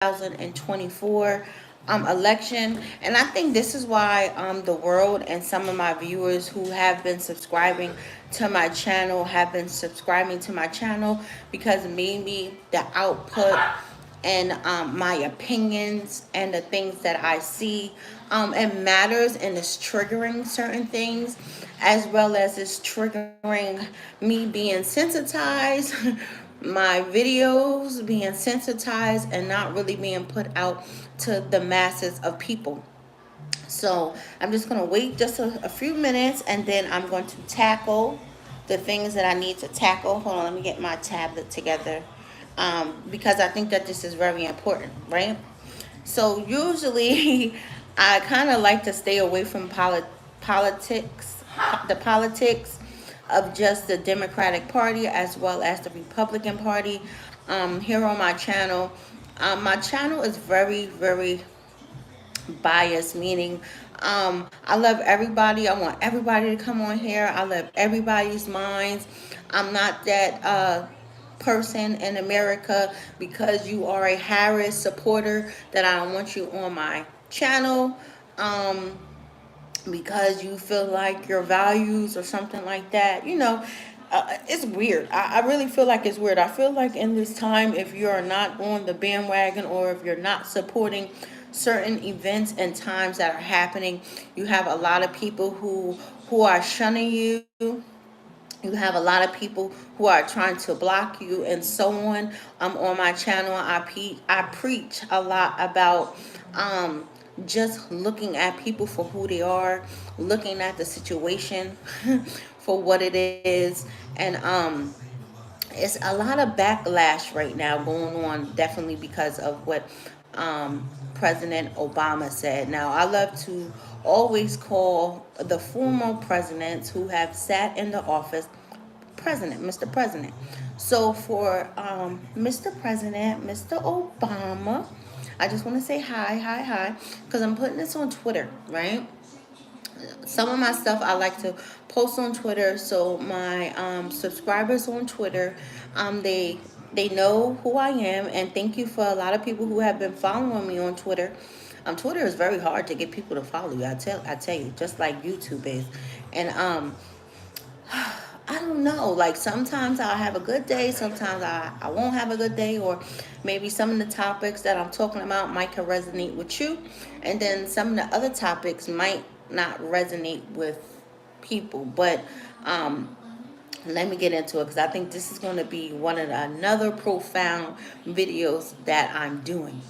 2024 election. And I think this is why the world and some of my viewers who have been subscribing to my channel have been subscribing to my channel, because maybe the output and my opinions and the things that I see, it matters, and it's triggering certain things, as well as it's triggering me being sensitized, my videos being sensitized and not really being put out to the masses of people. So I'm just going to wait just a few minutes, and then I'm going to tackle the things that I need to tackle. Hold on, let me get my tablet together, because I think that this is very important, right? So usually I kind of like to stay away from politics, the politics of just the Democratic Party as well as the Republican Party, here on my channel. My channel is very, very biased, meaning I love everybody. I want everybody to come on here. I love everybody's minds. I'm not that person in America, because you are a Harris supporter, that I don't want you on my channel, because you feel like your values or something like that. It's weird. I really feel like it's weird. I feel like in this time, if you're not on the bandwagon, or if you're not supporting certain events and times that are happening, you have a lot of people who are shunning you. You have a lot of people who are trying to block you, and so on. On my channel, I preach a lot about just looking at people for who they are, looking at the situation for what it is, and it's a lot of backlash right now going on, definitely because of what President Obama said. Now, I love to always call the former presidents who have sat in the office president, Mr. President. So for Mr. President, Mr. Obama, I just want to say hi, hi, hi, because I'm putting this on Twitter, right? Some of my stuff I like to post on Twitter, so my subscribers on Twitter, they know who I am, and thank you for a lot of people who have been following me on Twitter. Twitter is very hard to get people to follow you. I tell you, just like YouTube is, and I don't know. Like, sometimes I'll have a good day, sometimes I won't have a good day, or maybe some of the topics that I'm talking about might can resonate with you, and then some of the other topics might not resonate with people. But let me get into it, because I think this is going to be one of another profound videos that I'm doing.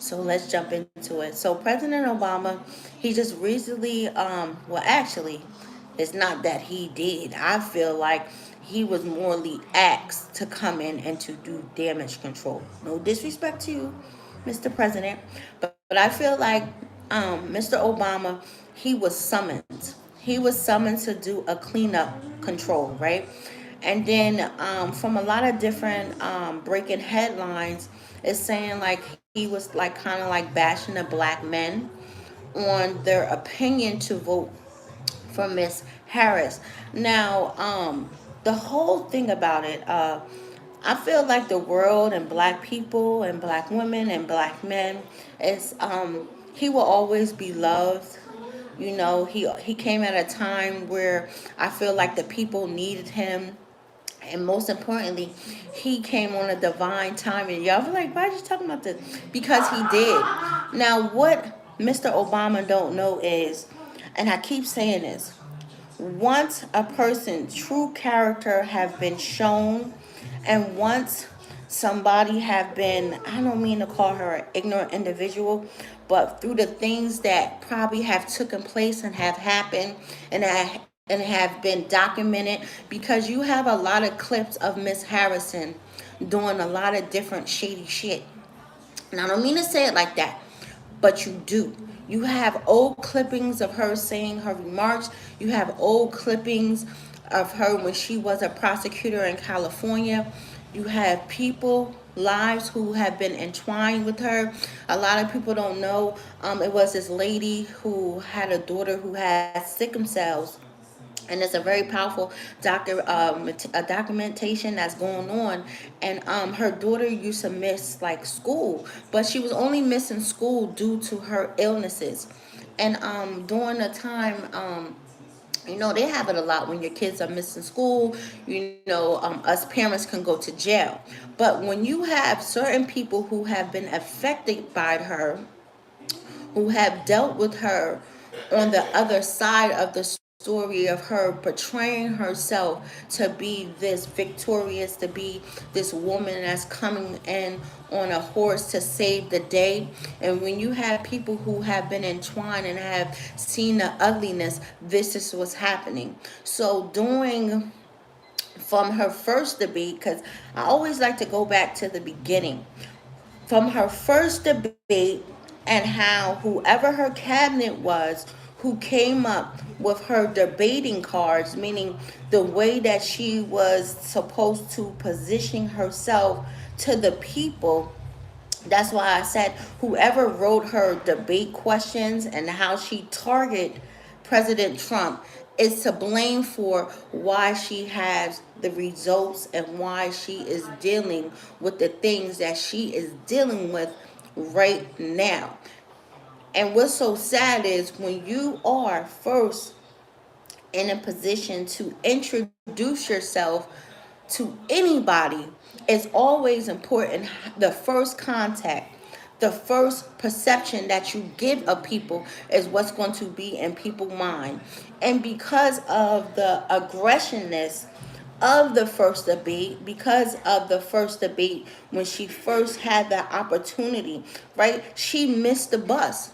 So let's jump into it. So President Obama, he just recently, well, actually, it's not that he did. I feel like he was morally asked to come in and to do damage control. No disrespect to you, Mr. President, but I feel like Mr. Obama, he was summoned. He was summoned to do a cleanup control, right? And then from a lot of different breaking headlines, it's saying like he was like kind of like bashing the black men on their opinion to vote for Miss Harris. Now, the whole thing about it, I feel like the world and black people and black women and black men is, he will always be loved. He came at a time where I feel like the people needed him, and most importantly, he came on a divine time. And y'all be like, why are you talking about this? Because he did. Now, what Mr. Obama don't know is, and I keep saying this, once a person's true character have been shown, and once somebody have been, I don't mean to call her an ignorant individual, but through the things that probably have taken place and have happened, and have been documented, because you have a lot of clips of Miss Harrison doing a lot of different shady shit. And I don't mean to say it like that, but you do. You have old clippings of her saying her remarks. You have old clippings of her when she was a prosecutor in California. You have people, lives who have been entwined with her. A lot of people don't know. It was this lady who had a daughter who had sickle cells, and it's a very powerful a documentation that's going on. And her daughter used to miss like school, but she was only missing school due to her illnesses. And during the time, they have it a lot when your kids are missing school. Us parents can go to jail. But when you have certain people who have been affected by her, who have dealt with her on the other side of the story of her portraying herself to be this victorious, to be this woman that's coming in on a horse to save the day. And when you have people who have been entwined and have seen the ugliness, this is what's happening. So doing from her first debate, because I always like to go back to the beginning, from her first debate, and how whoever her cabinet was who came up with her debating cards, meaning the way that she was supposed to position herself to the people. That's why I said whoever wrote her debate questions and how she targeted President Trump is to blame for why she has the results and why she is dealing with the things that she is dealing with right now. And what's so sad is when you are first in a position to introduce yourself to anybody, it's always important the first contact, the first perception that you give of people is what's going to be in people's mind. And because of the aggressionness of the first debate, because of the first debate, when she first had the opportunity, right, she missed the bus.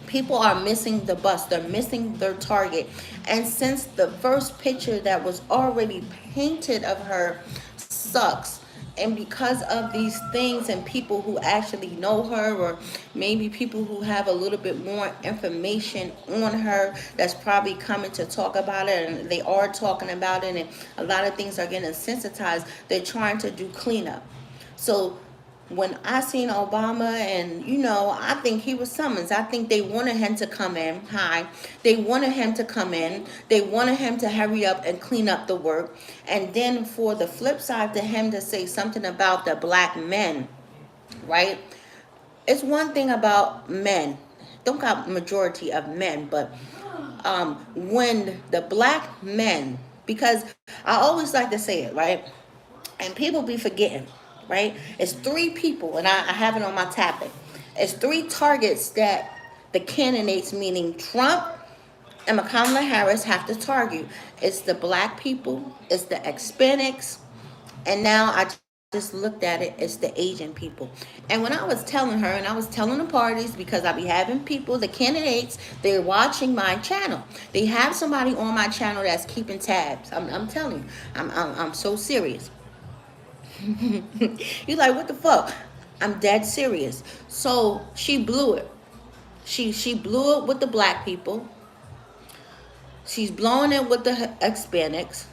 People are missing the bus, they're missing their target. And since the first picture that was already painted of her sucks, and because of these things and people who actually know her, or maybe people who have a little bit more information on her that's probably coming to talk about it, and they are talking about it, and a lot of things are getting sensitized, they're trying to do cleanup. So when I seen Obama, and I think he was summoned. I think they wanted him to come in. They wanted him to come in. They wanted him to hurry up and clean up the work. And then for the flip side to him to say something about the black men, right? It's one thing about men. Don't got majority of men, but when the black men, because I always like to say it, right? And people be forgetting, right? It's three people, and I have it on my tablet. It's three targets that the candidates, meaning Trump and Kamala Harris, have to target. It's the black people, it's the Hispanics, and now I just looked at it, it's the Asian people. And when I was telling her, and I was telling the parties, because I be having people, the candidates, they're watching my channel. They have somebody on my channel that's keeping tabs. I'm telling you, I'm so serious. You're like, what the fuck? I'm dead serious. So she blew it. She blew it with the black people. She's blowing it with the Hispanics.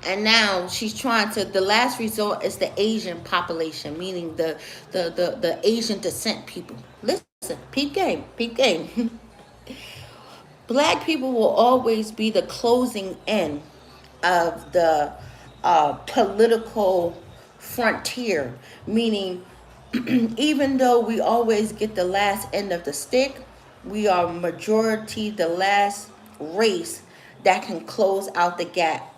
And now she's trying to, the last resort is the Asian population, meaning the Asian descent people. Listen, peep game. Black people will always be the closing end of the political frontier, meaning even though we always get the last end of the stick, we are majority the last race that can close out the gap,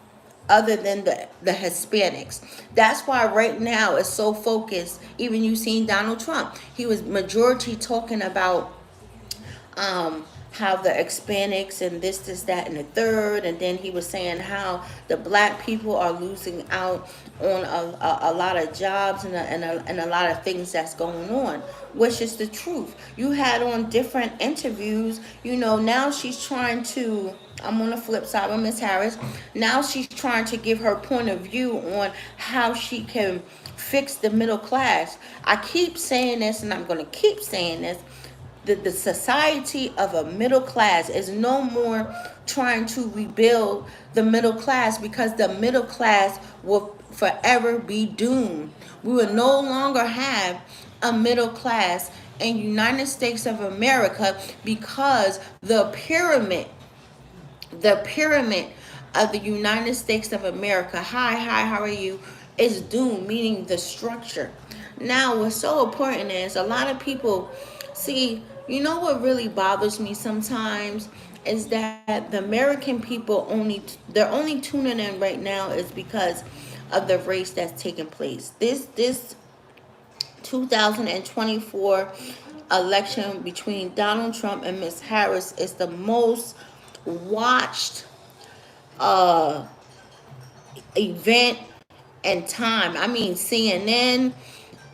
other than the Hispanics. That's why right now it's so focused. Even you seen Donald Trump, he was majority talking about how the Hispanics and this, that, and the third. And then he was saying how the black people are losing out on a lot of jobs and a lot of things that's going on, which is the truth. You had on different interviews, now she's trying to, I'm on the flip side with Miss Harris, now she's trying to give her point of view on how she can fix the middle class. I keep saying this, and I'm going to keep saying this. The society of a middle class is no more trying to rebuild the middle class, because the middle class will forever be doomed. We will no longer have a middle class in United States of America, because the The pyramid of the United States of America, hi, how are you, is doomed, meaning the structure. Now, what's so important is a lot of people see, you know what really bothers me sometimes is that the American people they're only tuning in right now is because of the race that's taking place. This 2024 election between Donald Trump and Miss Harris is the most watched uh, event and time. I mean, CNN,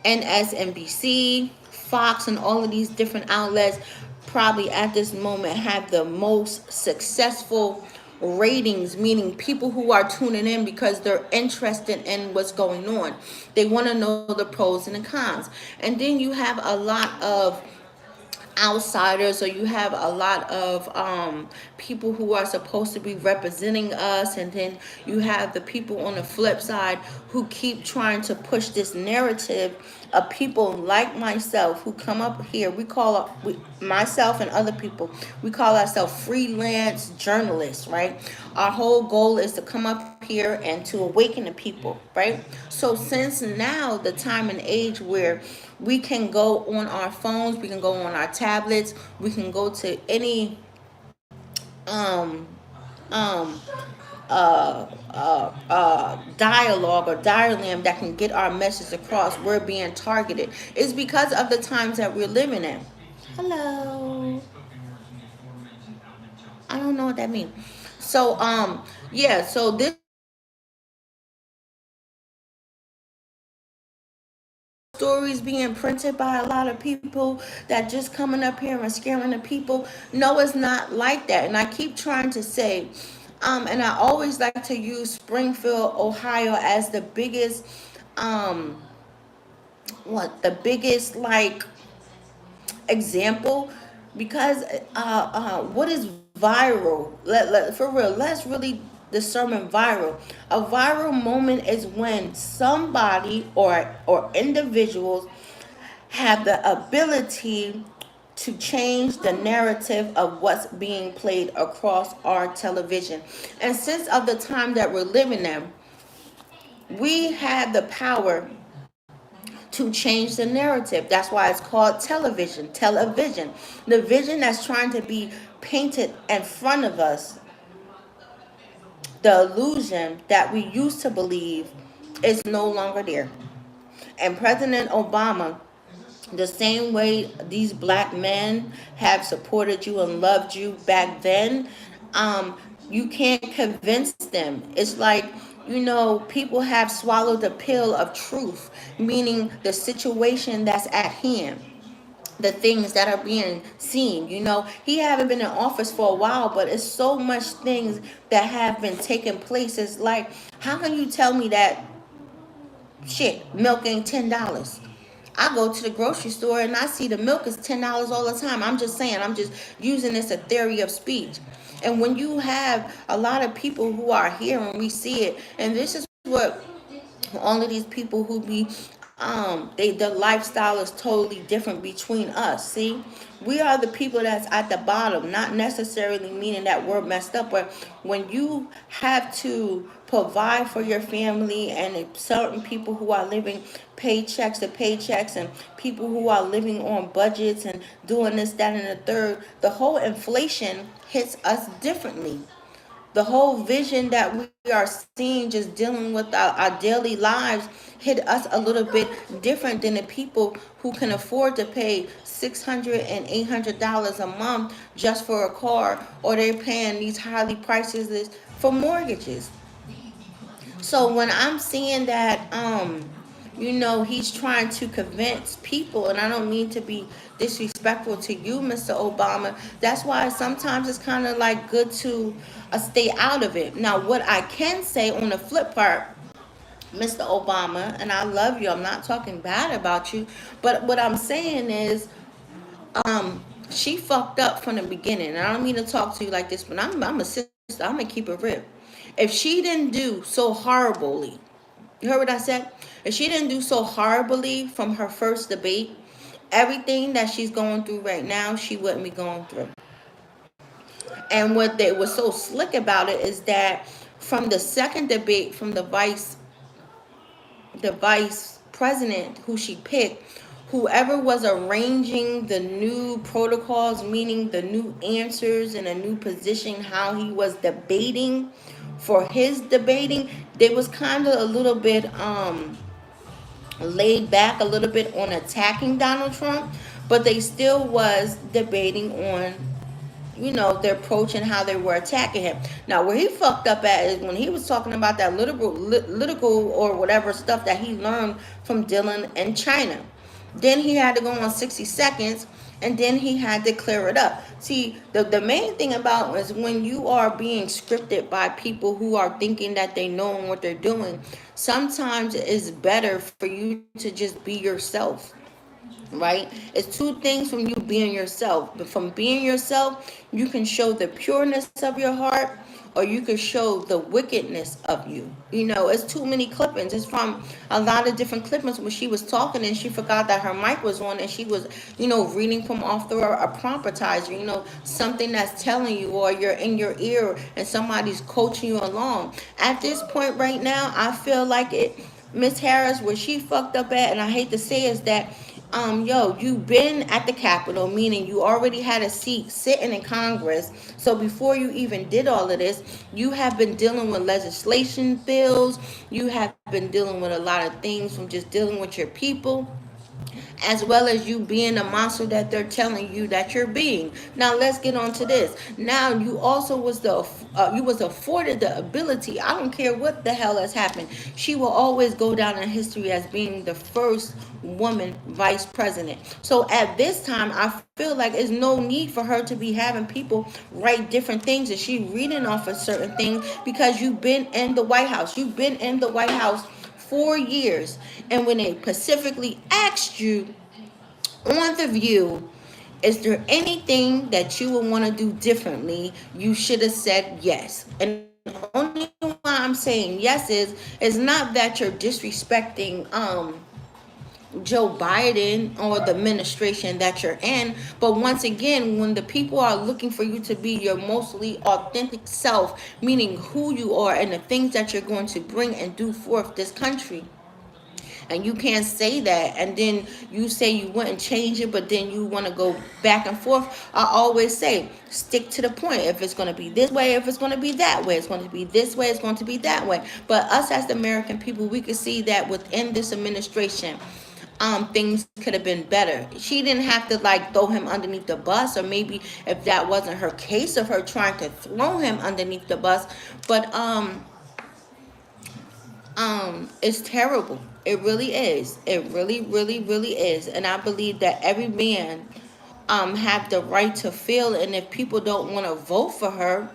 MSNBC, Fox, and all of these different outlets probably at this moment have the most successful ratings, meaning people who are tuning in because they're interested in what's going on. They want to know the pros and the cons. And then you have a lot of outsiders, or you have a lot of people who are supposed to be representing us, and then you have the people on the flip side who keep trying to push this narrative of people like myself who come up here. Myself and other people, we call ourselves freelance journalists, right? Our whole goal is to come up here and to awaken the people, right? So since now the time and age where we can go on our phones, we can go on our tablets, we can go to any um um dialogue or diagram that can get our message across. We're being targeted. It's because of the times that we're living in. Hello. I don't know what that means. So yeah, so this stories being printed by a lot of people that just coming up here and scaring the people. No, it's not like that. And I keep trying to say, and I always like to use Springfield, Ohio as the biggest, um, the biggest like example, because what is viral? For real, let's really determine viral. A viral moment is when somebody or individuals have the ability to change the narrative of what's being played across our television. And since of the time that we're living in, we have the power to change the narrative. That's why it's called television. Television. The vision that's trying to be painted in front of us, the illusion that we used to believe, is no longer there. And President Obama, the same way these black men have supported you and loved you back then, um, you can't convince them. It's like, people have swallowed the pill of truth, meaning the situation that's at hand, the things that are being seen. He haven't been in office for a while, but it's so much things that have been taking place. It's like, how can you tell me that shit, milk ain't $10? I go to the grocery store and I see the milk is $10 all the time. I'm just saying, I'm just using this a theory of speech. And when you have a lot of people who are here and we see it, and this is what all of these people who be the lifestyle is totally different between us. See, we are the people that's at the bottom, not necessarily meaning that we're messed up, but when you have to provide for your family, and certain people who are living paychecks to paychecks, and people who are living on budgets and doing this, that, and the third, the whole inflation hits us differently. The whole vision that we are seeing, just dealing with our daily lives, hit us a little bit different than the people who can afford to pay $600 and $800 a month just for a car, or they're paying these highly prices for mortgages. So when I'm seeing that, he's trying to convince people, and I don't mean to be disrespectful to you, Mr. Obama. That's why sometimes it's kind of like good to stay out of it. Now, what I can say on the flip part, Mr. Obama, and I love you, I'm not talking bad about you, but what I'm saying is, she fucked up from the beginning. And I don't mean to talk to you like this, but I'm a sister. I'm gonna keep it real. If she didn't do so horribly, you heard what I said? If she didn't do so horribly from her first debate, everything that she's going through right now, she wouldn't be going through. And what they was so slick about it is that from the second debate, from the vice president who she picked, whoever was arranging the new protocols, meaning the new answers and a new position, how he was debating for his debating, they was kind of a little bit laid back a little bit on attacking Donald Trump, but they still was debating on, you know, their approach and how they were attacking him. Now, where he fucked up at is when he was talking about that political or whatever stuff that he learned from Dylan and China. Then he had to go on 60 Seconds, and then he had to clear it up. See, the main thing about is when you are being scripted by people who are thinking that they know what they're doing, sometimes it's better for you to just be yourself, right? It's two things from you being yourself. But from being yourself, you can show the pureness of your heart, or you can show the wickedness of you. You know, it's too many clippings. It's from a lot of different clippings where she was talking and she forgot that her mic was on, and she was, you know, reading from off the a promptizer, you know, something that's telling you, or you're in your ear and somebody's coaching you along. At this point right now, I feel like it, Miss Harris, where she fucked up at, and I hate to say, is that you've been at the Capitol, meaning you already had a seat sitting in Congress. So before you even did all of this, you have been dealing with legislation bills. You have been dealing with a lot of things from just dealing with your people, as well as you being the monster that they're telling you that you're being. Now let's get on to this. Now you also was you was afforded the ability. I don't care what the hell has happened. She will always go down in history as being the first woman vice president. So at this time, I feel like there's no need for her to be having people write different things and she reading off of certain things because you've been in the White House. You've been in the White House 4 years. And when they specifically asked you on The View, is there anything that you would want to do differently? You should have said yes. And the only why I'm saying yes is not that you're disrespecting Joe Biden or the administration that you're in. But once again, when the people are looking for you to be your mostly authentic self, meaning who you are and the things that you're going to bring and do forth this country, and you can't say that and then you say you wouldn't change it, but then you want to go back and forth. I always say stick to the point. If it's going to be this way, if it's going to be that way, it's going to be this way, it's going to be that way. But us as the American people, we can see that within this administration, things could have been better. She didn't have to like throw him underneath the bus, or maybe if that wasn't her case of her trying to throw him underneath the bus, but it's terrible. It really is. It really, really, really is. And I believe that every man have the right to feel, and if people don't want to vote for her,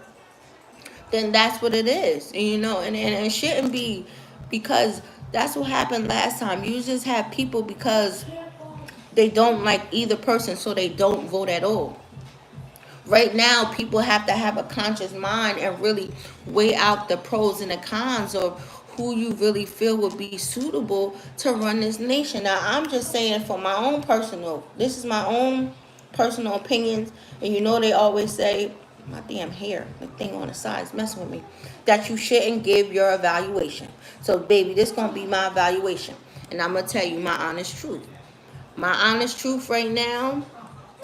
then that's what it is. And, you know, and it shouldn't be, because that's what happened last time. You just have people because they don't like either person, so they don't vote at all. Right now, people have to have a conscious mind and really weigh out the pros and the cons of who you really feel would be suitable to run this nation. Now, I'm just saying for my own personal, this is my own personal opinions, and you know they always say, my damn hair, the thing on the side is messing with me, that you shouldn't give your evaluation. So, baby, this going to be my evaluation, and I'm going to tell you my honest truth. My honest truth right now,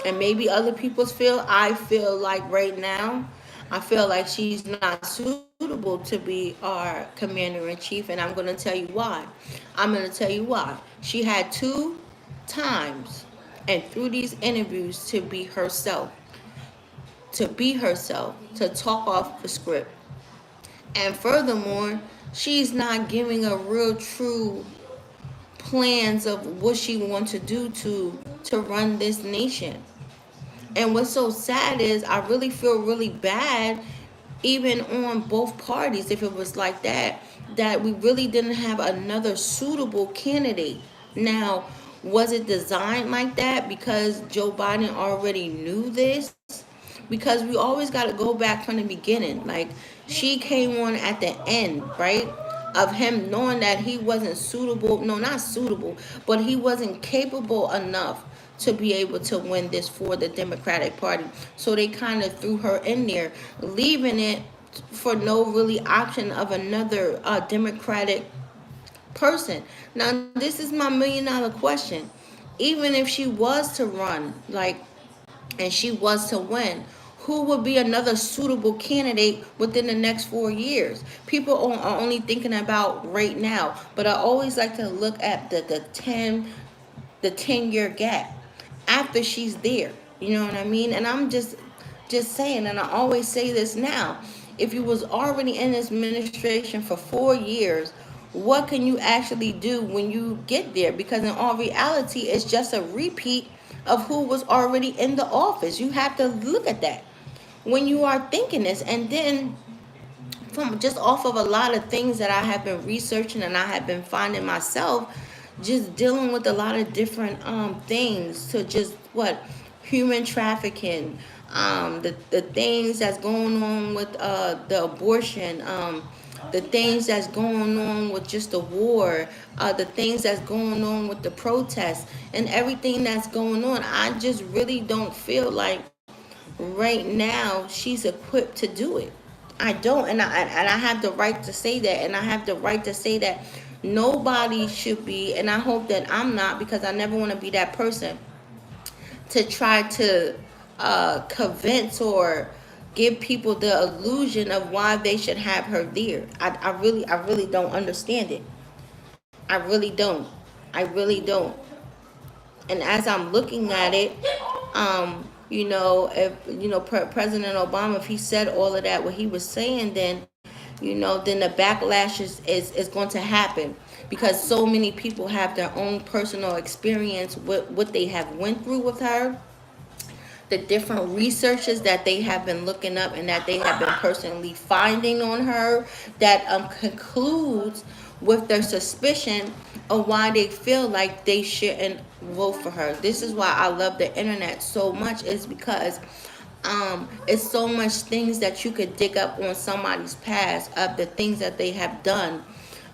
and maybe other people's feel, I feel like right now, I feel like she's not suitable to be our commander in chief, and I'm going to tell you why. I'm going to tell you why. She had 2 times and through these interviews to talk off the script. And furthermore, she's not giving a real true plans of what she wants to do to run this nation. And what's so sad is I really feel really bad, even on both parties, if it was like that we really didn't have another suitable candidate. Now, was it designed like that because Joe Biden already knew this? Because we always got to go back from the beginning. Like, she came on at the end, right? of him knowing that he wasn't suitable, no, not suitable, but he wasn't capable enough to be able to win this for the Democratic Party. So they kind of threw her in there, leaving it for no really option of another Democratic person. Now, this is my $1 million question. Even if she was to run, like, and she was to win, who would be another suitable candidate within the next 4 years? People are only thinking about right now, but I always like to look at the 10 year gap after she's there. You know what I mean? And I'm just saying, and I always say this now. If you was already in this administration for 4 years, what can you actually do when you get there? Because in all reality, it's just a repeat of who was already in the office. You have to look at that when you are thinking this. And then from just off of a lot of things that I have been researching and I have been finding myself, just dealing with a lot of different things, to just what, human trafficking, the things that's going on with the abortion, the things that's going on with just the war, the things that's going on with the protests, and everything that's going on. I just really don't feel like right now she's equipped to do it. I don't, and I have the right to say that, and I have the right to say that nobody should be, and I hope that I'm not, because I never want to be that person to try to convince or give people the illusion of why they should have her there. I really don't understand it. I really don't. I really don't. And as I'm looking at it, if President Obama, if he said all of that, what he was saying, then then the backlash is going to happen, because so many people have their own personal experience with what they have went through with her, the different researches that they have been looking up and that they have been personally finding on her, that concludes with their suspicion of why they feel like they shouldn't vote for her. This is why I love the internet so much, is because it's so much things that you could dig up on somebody's past of the things that they have done,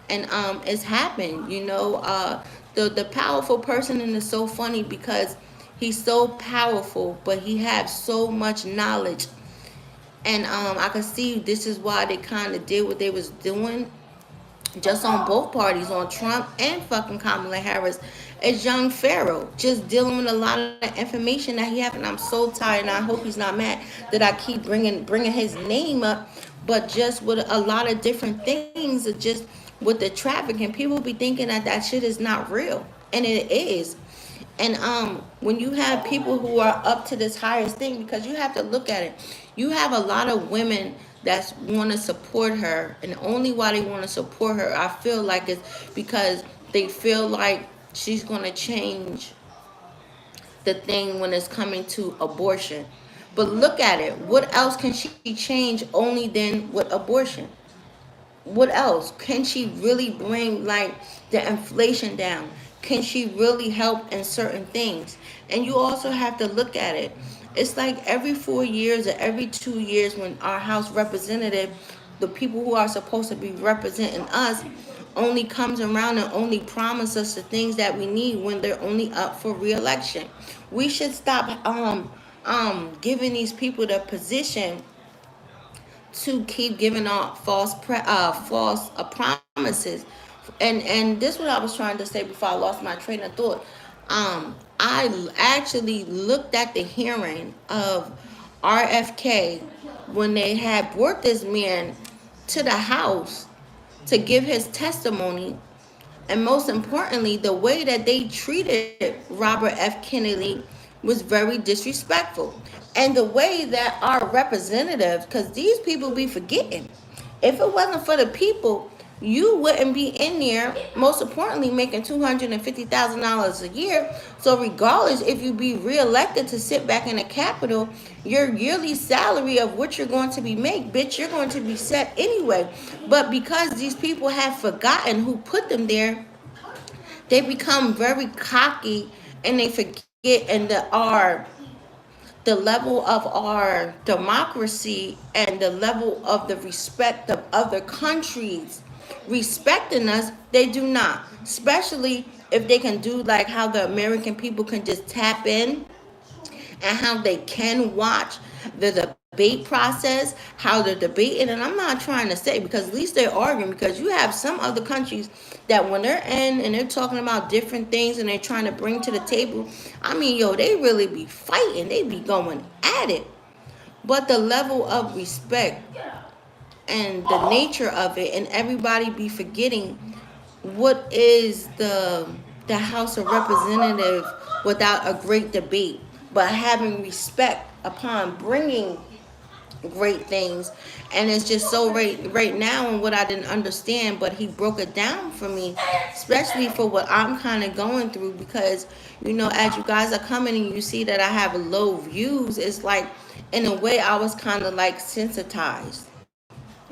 and it's happened. The powerful person, and it's so funny because he's so powerful, but he has so much knowledge, and I could see this is why they kind of did what they was doing, just on both parties, on Trump and fucking Kamala Harris, as young Pharaoh, just dealing with a lot of information that he have. And I'm so tired, and I hope he's not mad that I keep bringing his name up, but just with a lot of different things, just with the trafficking, people be thinking that that shit is not real, and it is. And when you have people who are up to this highest thing, because you have to look at it, you have a lot of women that want to support her, and only why they want to support her, I feel like, is because they feel like she's going to change the thing when it's coming to abortion. But look at it. What else can she change only than with abortion? What else can she really bring, like the inflation down? Can she really help in certain things? And you also have to look at it. It's like every 4 years or every 2 years, when our House representative, the people who are supposed to be representing us, only comes around and only promises us the things that we need when they're only up for re-election. We should stop giving these people the position to keep giving out false promises. And this is what I was trying to say before I lost my train of thought. I actually looked at the hearing of RFK when they had brought this man to the House to give his testimony, and most importantly, the way that they treated Robert F. Kennedy was very disrespectful. And the way that our representatives, because these people be forgetting, if it wasn't for the people, you wouldn't be in there, most importantly, making $250,000 a year. So regardless if you be reelected to sit back in the Capitol, your yearly salary of what you're going to be make, bitch, you're going to be set anyway. But because these people have forgotten who put them there, they become very cocky, and they forget, and the level of our democracy and the level of the respect of other countries Respecting us, they do not. Especially if they can do like how the American people can just tap in, and how they can watch the debate process, how they're debating. And I'm not trying to say, because at least they're arguing, because you have some other countries that when they're in and they're talking about different things and they're trying to bring to the table, I mean, yo, they really be fighting, they be going at it. But the level of respect and the nature of it, and everybody be forgetting what is the House of Representative without a great debate, but having respect upon bringing great things. And it's just so right now, and what I didn't understand, but he broke it down for me, especially for what I'm kind of going through, because as you guys are coming and you see that I have low views, it's like in a way I was kind of like sensitized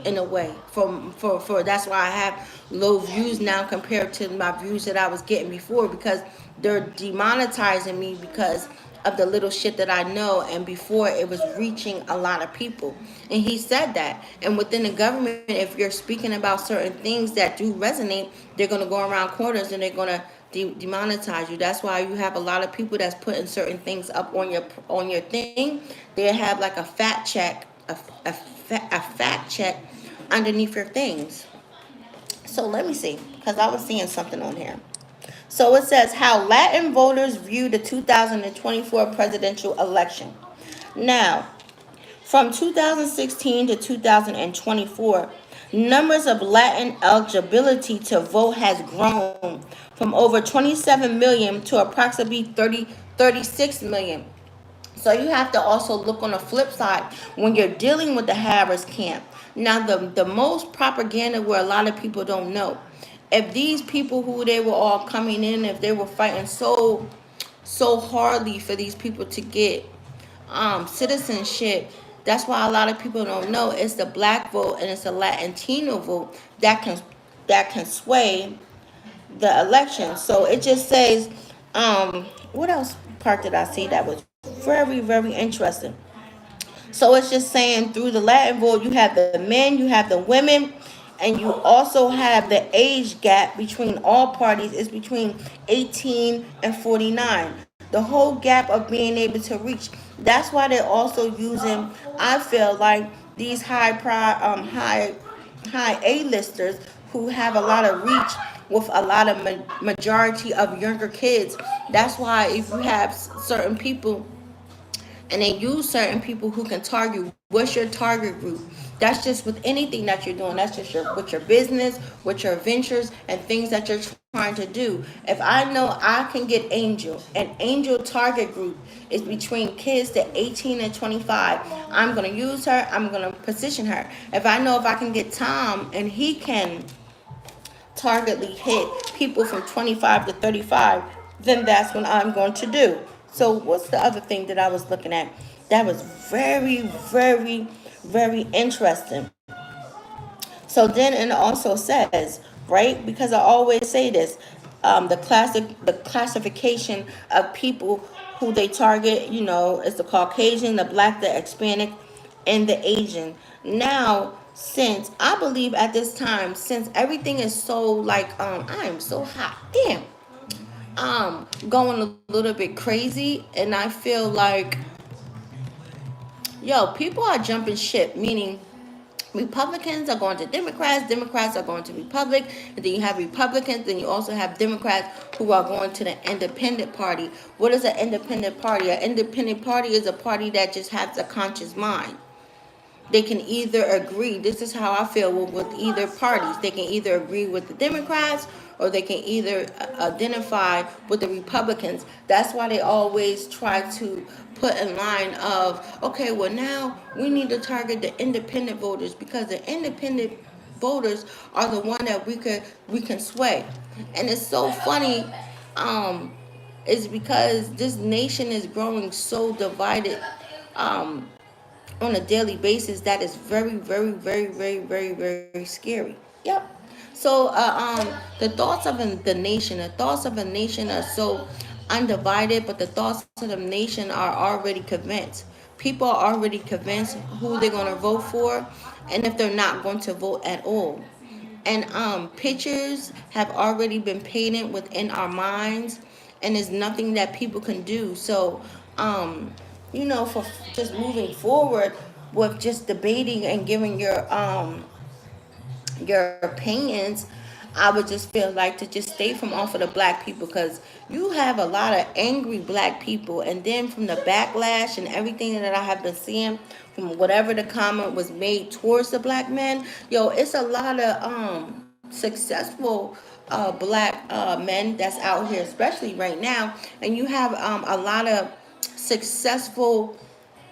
in a way for that's why I have low views now compared to my views that I was getting before, because they're demonetizing me because of the little shit that I know, and before it was reaching a lot of people. And he said that. And within the government, if you're speaking about certain things that do resonate, they're going to go around corners and they're going to demonetize you. That's why you have a lot of people that's putting certain things up on your thing. They have like a fact check, a fact check underneath your things. So let me see, because I was seeing something on here. So it says how Latin voters view the 2024 presidential election. Now, from 2016 to 2024, numbers of Latin eligibility to vote has grown from over 27 million to approximately 36 million. So you have to also look on the flip side when you're dealing with the Harris camp. Now, the most propaganda, where a lot of people don't know, if these people who they were all coming in, if they were fighting so hardly for these people to get citizenship, that's why a lot of people don't know it's the black vote and it's the Latino vote that can sway the election. So it just says, what else part did I see that was very interesting? So it's just saying through the Latin vote, you have the men, you have the women, and you also have the age gap between all parties is between 18 and 49. The whole gap of being able to reach. That's why they're also using, I feel like, these high A-listers who have a lot of reach with a lot of majority of younger kids. That's why if you have certain people and they use certain people who can target, what's your target group? That's just with anything that you're doing. That's just with your business, with your ventures and things that you're trying to do. If I know I can get Angel, an Angel target group is between kids to 18 and 25, I'm going to use her, I'm going to position her. If I know if I can get Tom and he can targetly hit people from 25 to 35, then that's what I'm going to do. So what's the other thing that I was looking at that was very interesting? So then it also says, right, because I always say this, the classification of people who they target, is the Caucasian, the Black, the Hispanic, and the Asian. Now, since I believe at this time, since everything is so like, I am so hot, damn, going a little bit crazy, and I feel like, yo, people are jumping ship, meaning Republicans are going to Democrats, Democrats are going to Republic, and then you have Republicans, then you also have Democrats who are going to the independent party. What is an independent party? An independent party is a party that just has a conscious mind. They can either agree, this is how I feel with either parties. They can either agree with the Democrats or they can either identify with the Republicans. That's why they always try to put in line of, okay, well now we need to target the independent voters, because the independent voters are the one that we can sway. And it's so funny, is because this nation is growing so divided, on a daily basis, that is very scary. Yep. So the thoughts of a nation are so undivided, but the thoughts of the nation are already convinced. People are already convinced who they're going to vote for, and if they're not going to vote at all. and pictures have already been painted within our minds, and there's nothing that people can do. So um for just moving forward with just debating and giving your opinions, I would just feel like to just stay from off of the black people, because you have a lot of angry black people, and then from the backlash and everything that I have been seeing from whatever the comment was made towards the black men, yo, it's a lot of successful black men that's out here, especially right now, and you have a lot of successful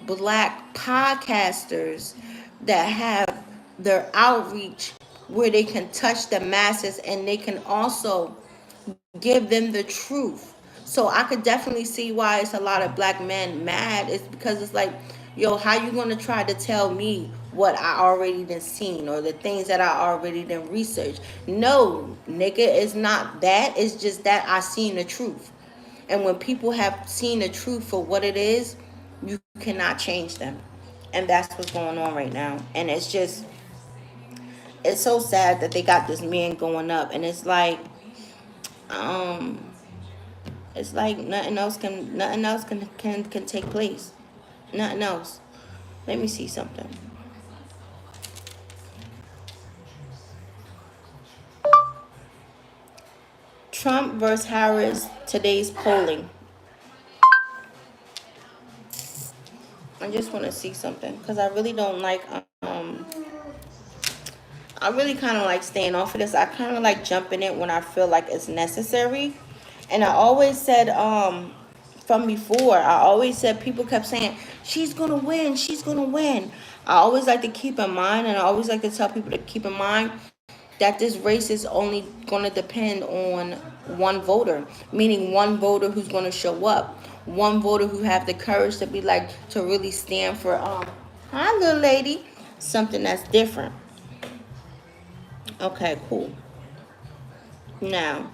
black podcasters that have their outreach where they can touch the masses, and they can also give them the truth. So I could definitely see why it's a lot of black men mad. It's because it's like, yo, how you gonna try to tell me what I already done seen, or the things that I already done researched? No, nigga, it's not that. It's just that I seen the truth. And when people have seen the truth for what it is, you cannot change them. And that's what's going on right now. And it's so sad that they got this man going up, and um it's like nothing else can take place. Nothing else. Let me see something. Trump versus Harris, today's polling. I just want to see something because I really don't like I really kind of like staying off of this. I kind of like jumping it when I feel like it's necessary. And I always said, from before, I always said, people kept saying, she's going to win, she's going to win. I always like to keep in mind, and I always like to tell people to keep in mind that this race is only going to depend on one voter, meaning one voter who's going to show up, one voter who have the courage to be like, to really stand for, hi little lady, something that's different. Okay, cool. Now,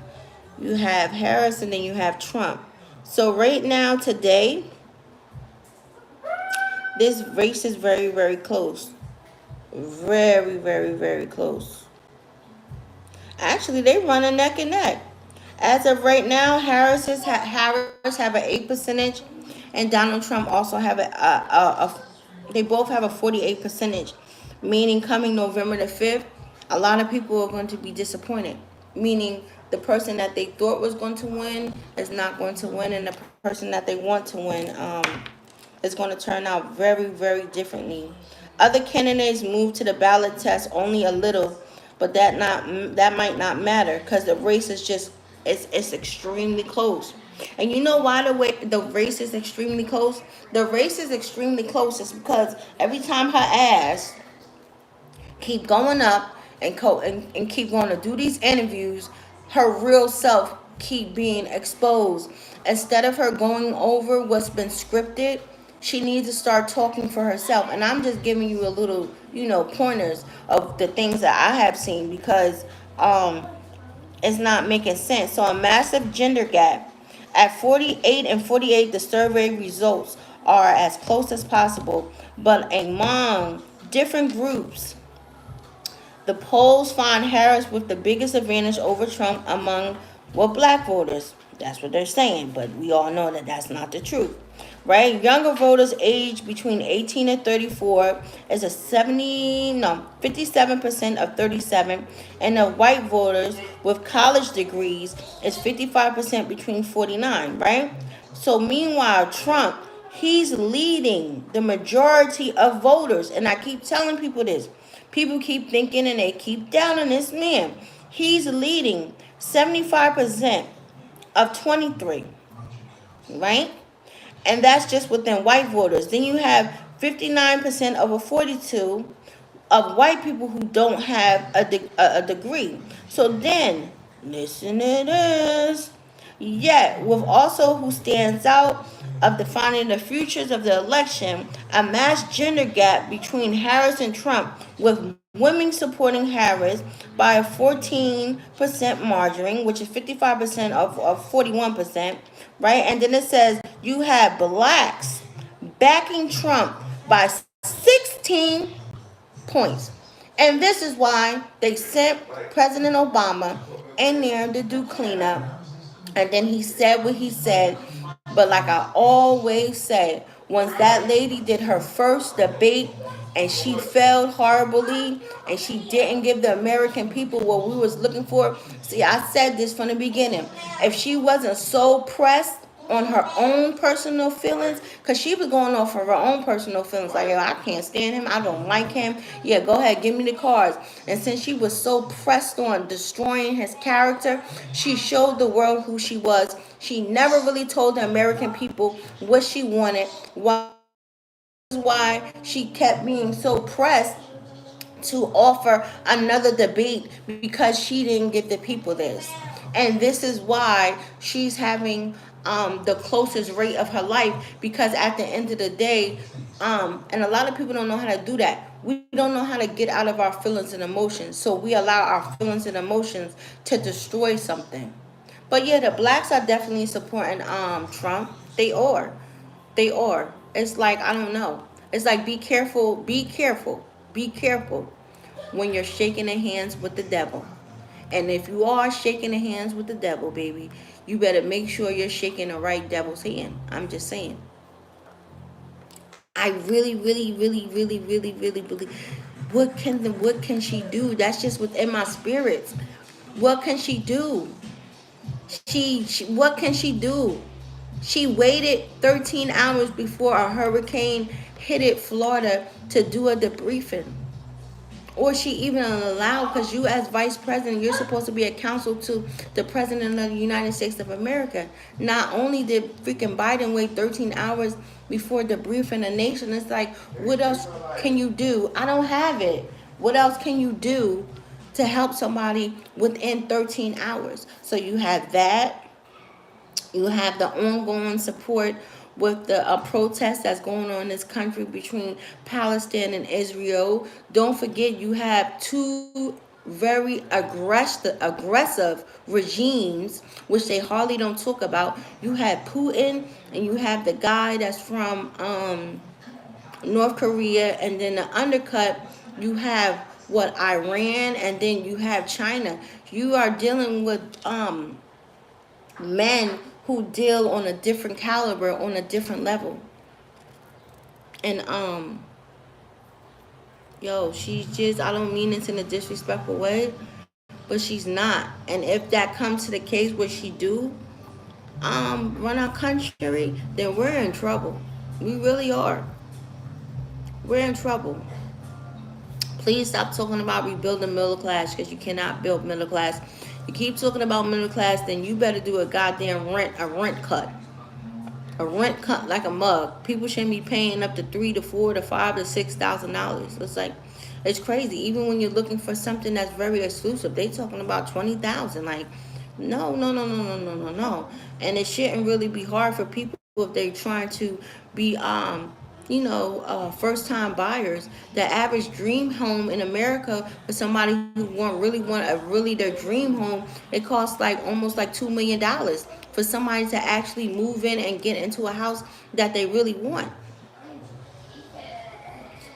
you have Harris and then you have Trump. So right now, today, this race is very, very close. Very, very, very close. Actually, they run a neck and neck. As of right now, Harris have an 8%, and Donald Trump also have they both have a 48%. Meaning, coming November the 5th, a lot of people are going to be disappointed. Meaning, the person that they thought was going to win is not going to win, and the person that they want to win is going to turn out very, very differently. Other candidates move to the ballot test only a little, but that might not matter because the race is just it's extremely close. And you know why the race is extremely close? The race is extremely close is because every time her ass keep going up and keep going to do these interviews, her real self keep being exposed. Instead of her going over what's been scripted, she needs to start talking for herself. And I'm just giving you a little, pointers of the things that I have seen, because it's not making sense. So a massive gender gap. At 48 and 48, the survey results are as close as possible, but among different groups, the polls find Harris with the biggest advantage over Trump among black voters. That's what they're saying, but we all know that that's not the truth, right? Younger voters aged between 18 and 34 is a 57% of 37, and the white voters with college degrees is 55% between 49, right? So meanwhile, Trump, he's leading the majority of voters, and I keep telling people this. People keep thinking and they keep doubting this man. He's leading 75% of 23, right? And that's just within white voters. Then you have 59% over 42 of white people who don't have a degree. So then, listen to this. Yet, with also who stands out of defining the futures of the election, a mass gender gap between Harris and Trump, with women supporting Harris by a 14% margin, which is 55% of 41%, right? And then it says you have blacks backing Trump by 16 points. And this is why they sent President Obama in there to do cleanup. And then he said what he said. But like I always say, once that lady did her first debate and she failed horribly and she didn't give the American people what we was looking for. See, I said this from the beginning. If she wasn't so pressed on her own personal feelings, because she was going off of her own personal feelings, like, yo, I can't stand him, I don't like him, yeah, go ahead, give me the cards. And since she was so pressed on destroying his character, she showed the world who she was. She never really told the American people what she wanted. Why she kept being so pressed to offer another debate, because she didn't give the people this. And this is why she's having the closest rate of her life, because at the end of the day, and a lot of people don't know how to do that. We don't know how to get out of our feelings and emotions, so we allow our feelings and emotions to destroy something. But yeah, the blacks are definitely supporting Trump. They are. They are. It's like, I don't know. It's like, be careful, be careful, be careful when you're shaking the hands with the devil. And if you are shaking the hands with the devil, baby, you better make sure you're shaking the right devil's hand. I'm just saying. I really, really, really, really, really, really believe. What can she do? That's just within my spirits. What can she do? She what can she do? She waited 13 hours before a hurricane hit Florida to do a debriefing. Or she even allowed, because you as vice president, you're supposed to be a counsel to the president of the United States of America. Not only did freaking Biden wait 13 hours before debriefing the nation, it's like, what else can you do? I don't have it. What else can you do to help somebody within 13 hours? So you have that. You have the ongoing support with the protest that's going on in this country between Palestine and Israel. Don't forget, you have two very aggressive regimes, which they hardly don't talk about. You have Putin, and you have the guy that's from North Korea, and then the undercut, you have what, Iran, and then you have China. You are dealing with men who deal on a different caliber, on a different level. And yo, she's just, I don't mean this in a disrespectful way, but she's not. And if that comes to the case where she do run our country, then we're in trouble. We really are. We're in trouble. Please stop talking about rebuilding middle class, because you cannot build middle class. You keep talking about middle class, then you better do a goddamn rent cut. A rent cut like a mug. People shouldn't be paying up to $3 to $4 to $5 to $6,000. It's like, it's crazy. Even when you're looking for something that's very exclusive, they talking about 20,000. Like, no, no, no, no, no, no, no, no. And it shouldn't really be hard for people if they're trying to be first time buyers. The average dream home in America for somebody who want a really their dream home, it costs like almost like $2 million for somebody to actually move in and get into a house that they really want.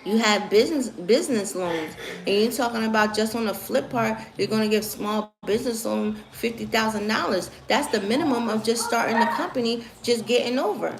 You have business loans, and you're talking about, just on the flip part, you're going to give small business loan $50,000. That's the minimum of just starting the company, just getting over.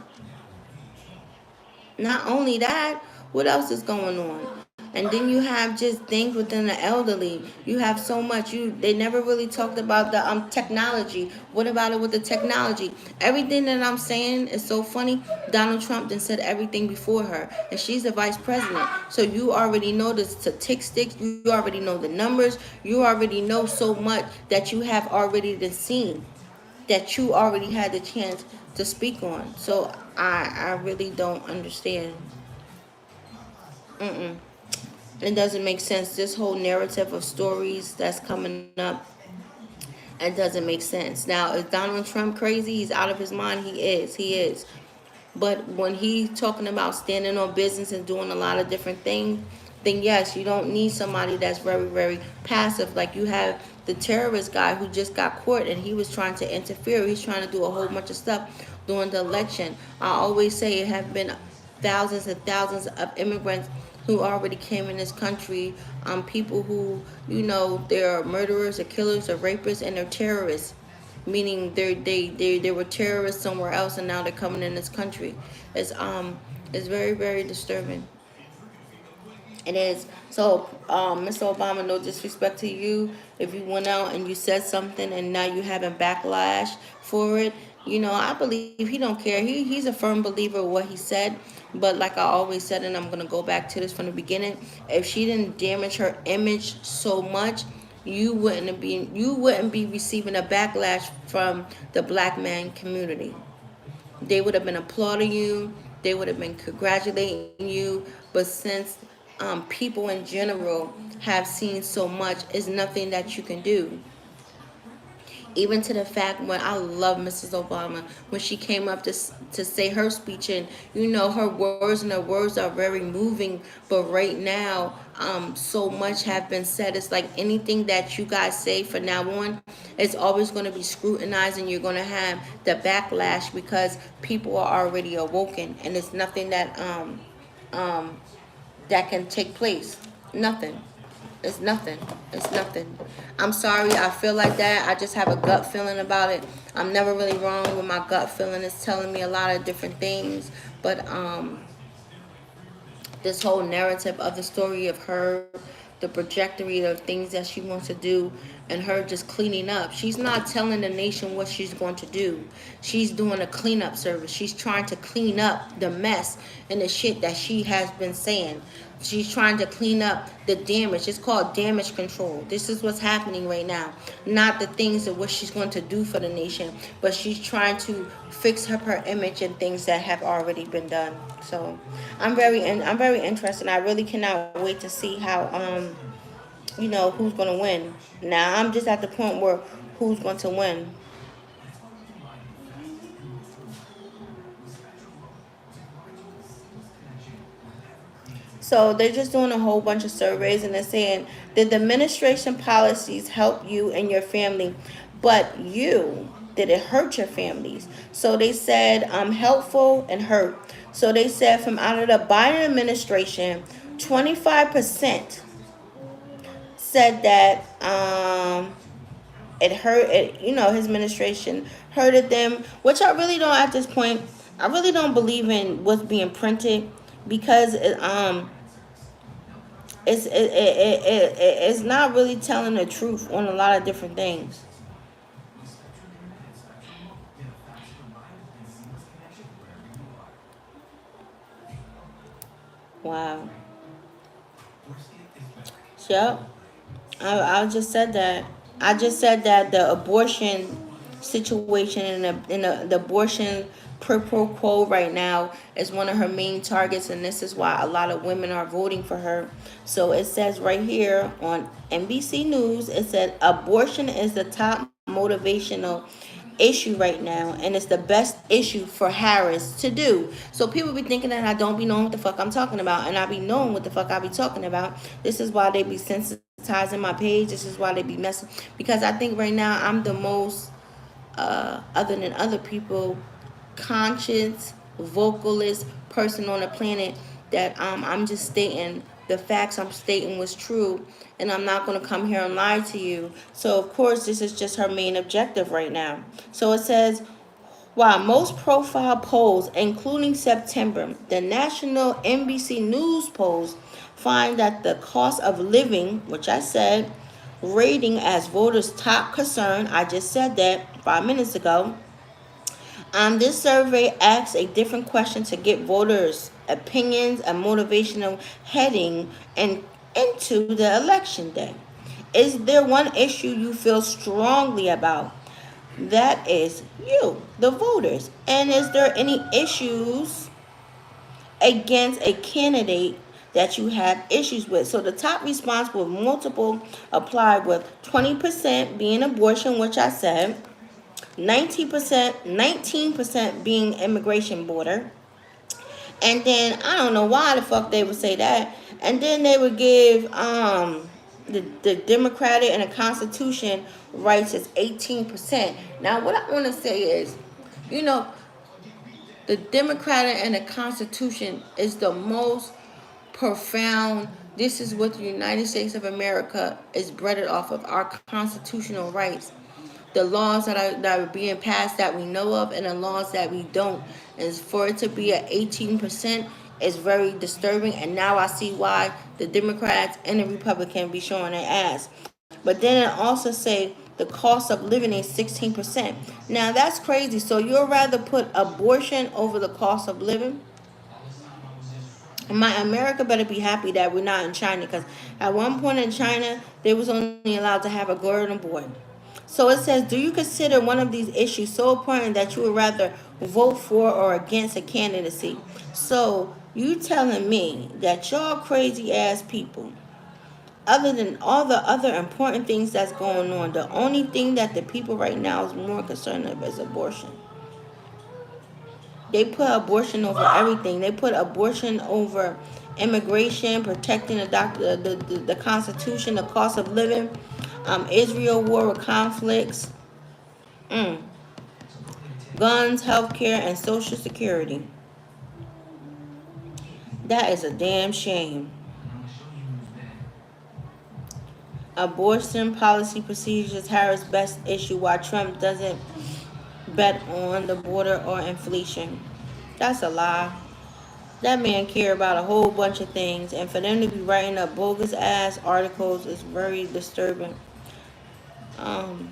Not only that, what else is going on? And then you have just things within the elderly. You have so much. They never really talked about the technology. What about it with the technology? Everything that I'm saying is so funny. Donald Trump then said everything before her, and she's the vice president. So you already know the statistics. You already know the numbers. You already know so much that you have already been seen, that you already had the chance to speak on. So I really don't understand. It doesn't make sense. This whole narrative of stories that's coming up, it doesn't make sense. Now, is Donald Trump crazy? He's out of his mind. He is. He is. But when he's talking about standing on business and doing a lot of different things, then yes, you don't need somebody that's very, very passive. Like you have the terrorist guy who just got caught, and he was trying to interfere. He's trying to do a whole bunch of stuff during the election. I always say it have been thousands and thousands of immigrants who already came in this country, people who, they're murderers or killers or rapists and they're terrorists, meaning they were terrorists somewhere else and now they're coming in this country. It's very, very disturbing. It is. So, Mr. Obama, no disrespect to you. If you went out and you said something and now you having backlash for it, I believe he don't care. He's a firm believer of what he said. But like I always said, and I'm gonna go back to this from the beginning, if she didn't damage her image so much, you wouldn't be receiving a backlash from the black man community. They would have been applauding you. They would have been congratulating you. But since people in general have seen so much, is nothing that you can do. Even to the fact when I love Mrs. Obama when she came up to say her speech, and her words, and her words are very moving. But right now, so much have been said. It's like anything that you guys say from now on, it's always going to be scrutinized, and you're going to have the backlash because people are already awoken, and it's nothing that can take place. Nothing. It's nothing. It's nothing. I'm sorry. I feel like that. I just have a gut feeling about it. I'm never really wrong with my gut feeling. It's telling me a lot of different things. But this whole narrative of the story of her, the trajectory of things that she wants to do, and her just cleaning up. She's not telling the nation what she's going to do. She's doing a cleanup service. She's trying to clean up the mess and the shit that she has been saying. She's trying to clean up the damage. It's called damage control. This is what's happening right now. Not the things of what she's going to do for the nation, but she's trying to fix her image and things that have already been done. So I'm very interested. I really cannot wait to see how who's going to win. Now I'm just at the point where who's going to win. So they're just doing a whole bunch of surveys, and they're saying, did the administration policies help you and your family? But did it hurt your families? So they said helpful and hurt. So they said from out of the Biden administration, 25% said that it hurt it, his administration hurted them, which I really don't at this point. I really don't believe in what's being printed because it's not really telling the truth on a lot of different things. Wow. Yep. I just said that. I just said that the abortion situation and the abortion pro quo right now is one of her main targets, and this is why a lot of women are voting for her. So it says right here on NBC News, it said abortion is the top motivational issue right now, and it's the best issue for Harris to do. So people be thinking that I don't be knowing what the fuck I'm talking about, and I be knowing what the fuck I be talking about. This is why they be sensitizing my page. This is why they be messing, because I think right now I'm the most other than other people, conscious, vocalist person on the planet, that I'm just stating the facts. I'm stating what's true, and I'm not going to come here and lie to you. So of course this is just her main objective right now. So it says, while most profile polls, including September, the national NBC News polls find that the cost of living, which I said, rating as voters' top concern, I just said that 5 minutes ago. This survey asks a different question to get voters' opinions and motivational heading and into the election day. Is there one issue you feel strongly about? That is you, the voters. And is there any issues against a candidate that you have issues with? So the top response with multiple applied, with 20% being abortion, which I said, 19% being immigration border. And then I don't know why the fuck they would say that. And then they would give the Democratic and the Constitution rights as 18%. Now what I want to say is, you know, the Democratic and the Constitution is the most profound. This is what the United States of America is breaded off of, our constitutional rights. The laws that are being passed that we know of, and the laws that we don't. And for it to be at 18% is very disturbing. And now I see why the Democrats and the Republicans be showing their ass. But then it also say the cost of living is 16%. Now that's crazy. So you'll rather put abortion over the cost of living? My America better be happy that we're not in China, because at one point in China they was only allowed to have a girl and a boy. So it says, do you consider one of these issues so important that you would rather vote for or against a candidacy? So you telling me that y'all crazy ass people, other than all the other important things that's going on, the only thing that the people right now is more concerned of is abortion. They put abortion over everything. They put abortion over immigration, protecting the Constitution, the cost of living, Israel war with conflicts, mm, guns, healthcare, and Social Security. That is a damn shame. Abortion policy procedures, Harris' best issue, why Trump doesn't bet on the border or inflation. That's a lie. That man care about a whole bunch of things, and for them to be writing up bogus ass articles is very disturbing. Um,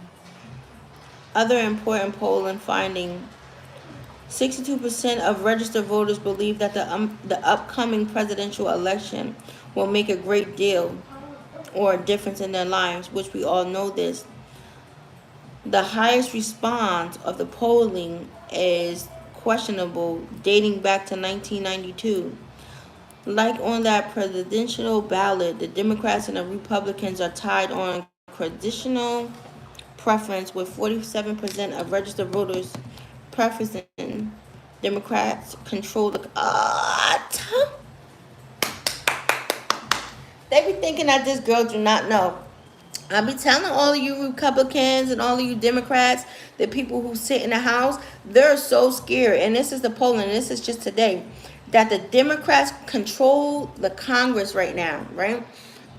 Other important polling finding: 62% of registered voters believe that the upcoming presidential election will make a great deal or a difference in their lives, which we all know this. The highest response of the polling is questionable, dating back to 1992. Like on that presidential ballot, the Democrats and the Republicans are tied on traditional preference, with 47% of registered voters preferencing Democrats control the. They be thinking that this girl do not know. I be telling all of you Republicans and all of you Democrats, the people who sit in the House, they're so scared. And this is the polling, this is just today, that the Democrats control the Congress right now, right?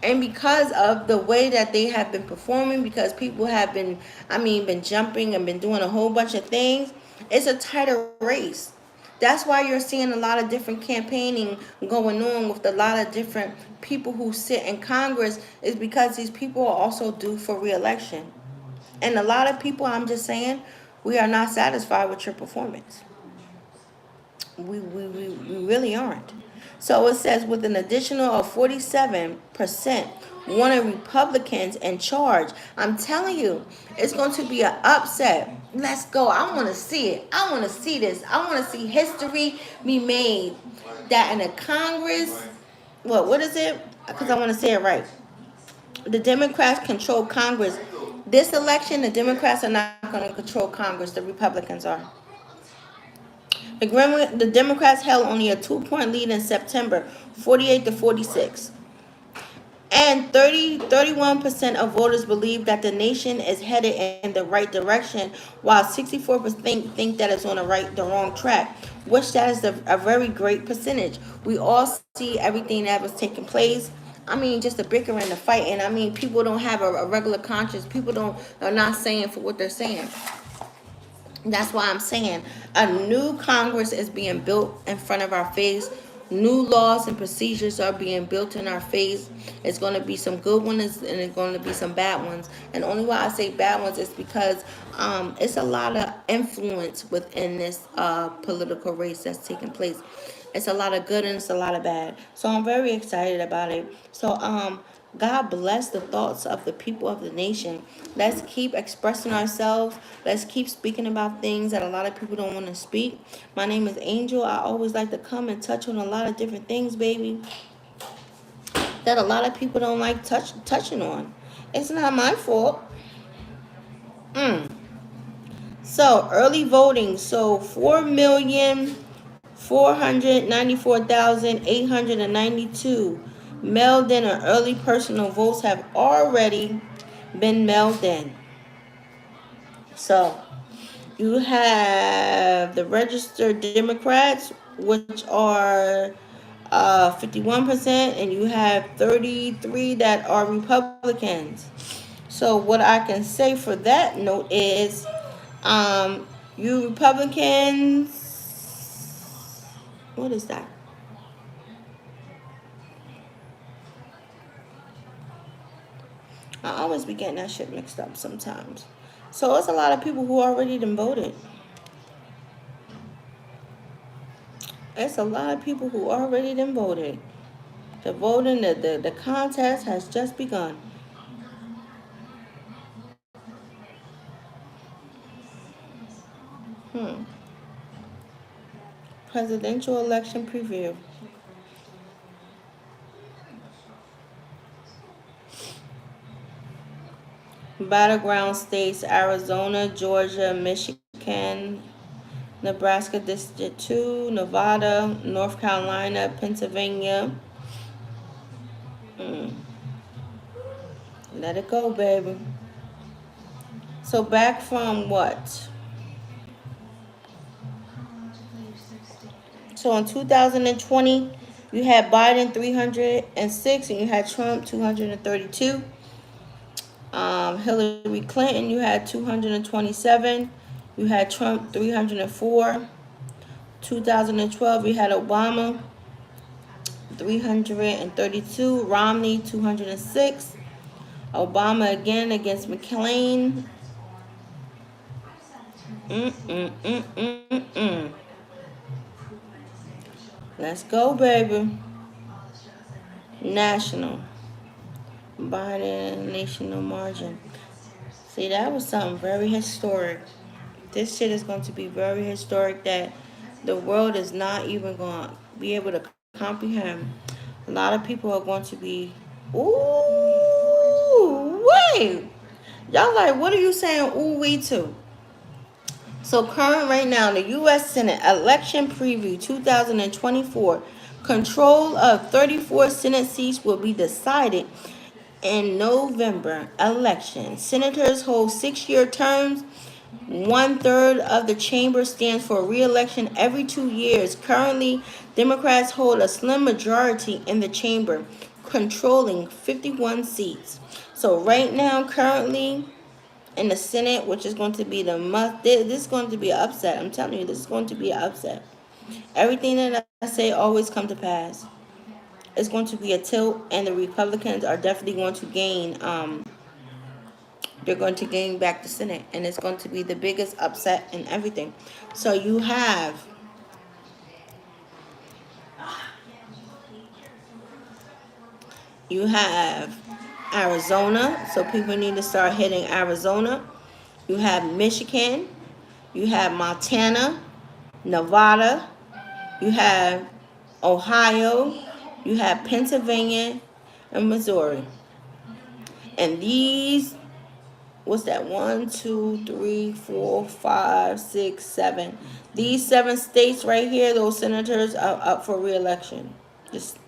And because of the way that they have been performing, because people have been, been jumping and been doing a whole bunch of things, it's a tighter race. That's why you're seeing a lot of different campaigning going on with a lot of different people who sit in Congress, is because these people are also due for re-election. And a lot of people, I'm just saying, we are not satisfied with your performance. We really aren't. So it says with an additional of 47% wanted Republicans in charge. I'm telling you, it's going to be an upset. Let's go. I want to see it. I want to see this. I want to see history be made. That in the Congress, what is it? Because I want to say it right. The Democrats control Congress. This election, the Democrats are not going to control Congress. The Republicans are. The Democrats held only a 2-point lead in September, 48-46. And 31% of voters believe that the nation is headed in the right direction, while 64% think that it's on the wrong track, which that is a very great percentage. We all see everything that was taking place. Just the bickering, the fighting. People don't have a regular conscience. People are not saying for what they're saying. That's why I'm saying a new Congress is being built in front of our face. New laws and procedures are being built in our face. It's going to be some good ones and it's going to be some bad ones. And only why I say bad ones is because it's a lot of influence within this political race that's taking place. It's a lot of good and it's a lot of bad. So I'm very excited about it. So God bless the thoughts of the people of the nation. Let's keep expressing ourselves. Let's keep speaking about things that a lot of people don't want to speak. My name is Angel. I always like to come and touch on a lot of different things, baby, that a lot of people don't like touching on. It's not my fault. So early voting. So 4,494,892 mailed in or early personal votes have already been mailed in. So you have the registered Democrats, which are 51%, and you have 33 that are Republicans. So what I can say for that note is, you Republicans, what is that? I always be getting that shit mixed up sometimes. So it's a lot of people who already done voted. It's a lot of people who already done voted. The voting, the contest has just begun. Hmm. Presidential election preview. Battleground states: Arizona, Georgia, Michigan, Nebraska District 2, Nevada, North Carolina, Pennsylvania. Mm. Let it go, baby. So back from what? So in 2020, you had Biden 306 and you had Trump 232. Hillary Clinton, you had 227. You had Trump 304. 2012, you had Obama 332. Romney 206. Obama again against McCain. Mm-mm-mm-mm-mm. Let's go, baby. National. Biden national margin. See, that was something very historic. This shit is going to be very historic that the world is not even going to be able to comprehend. A lot of people are going to be, ooh, wait. Y'all like, what are you saying ooh wee to? So current right now, the U.S. Senate election preview 2024, control of 34 Senate seats will be decided in November election. Senators hold 6-year terms. 1/3 of the chamber stands for re-election every 2 years. Currently, Democrats hold a slim majority in the chamber, controlling 51 seats. So right now, currently, in the Senate, which is going to be the must. This is going to be an upset. I'm telling you, this is going to be an upset. Everything that I say always come to pass. It's going to be a tilt, and the Republicans are definitely going to gain. They're going to gain back the Senate, and it's going to be the biggest upset in everything. So you have Arizona. So people need to start hitting Arizona. You have Michigan. You have Montana, Nevada. You have Ohio, you have Pennsylvania, and Missouri. And these, what's that? 1, 2, 3, 4, 5, 6, 7. These 7 states right here, those senators are up for re-election. Just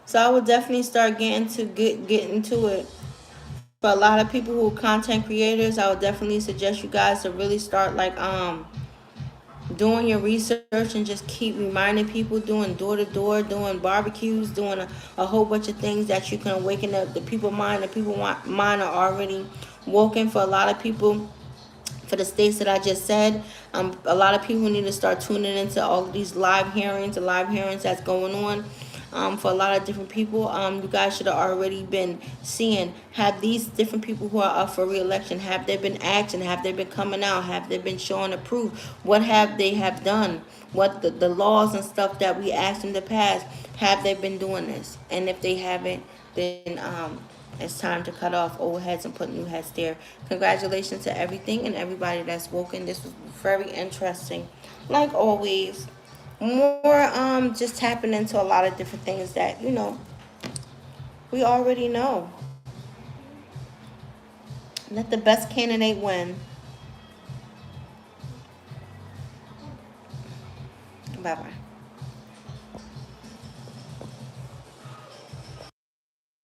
So I would definitely start getting into it. For a lot of people who are content creators, I would definitely suggest you guys to really start like doing your research and just keep reminding people, doing door to door, doing barbecues, doing a whole bunch of things that you can awaken up the people mind. The people mind are already woken for a lot of people. For the states that I just said, a lot of people need to start tuning into all of these live hearings that's going on. For a lot of different people, you guys should have already been seeing, have these different people who are up for re-election, have they been acting, have they been coming out, have they been showing the proof, what have they have done, what the laws and stuff that we asked in the past, have they been doing this? And if they haven't, then it's time to cut off old heads and put new heads there. Congratulations to everything and everybody that's woken. This was very interesting. Like always, more just tapping into a lot of different things that, we already know. Let the best candidate win. Bye bye.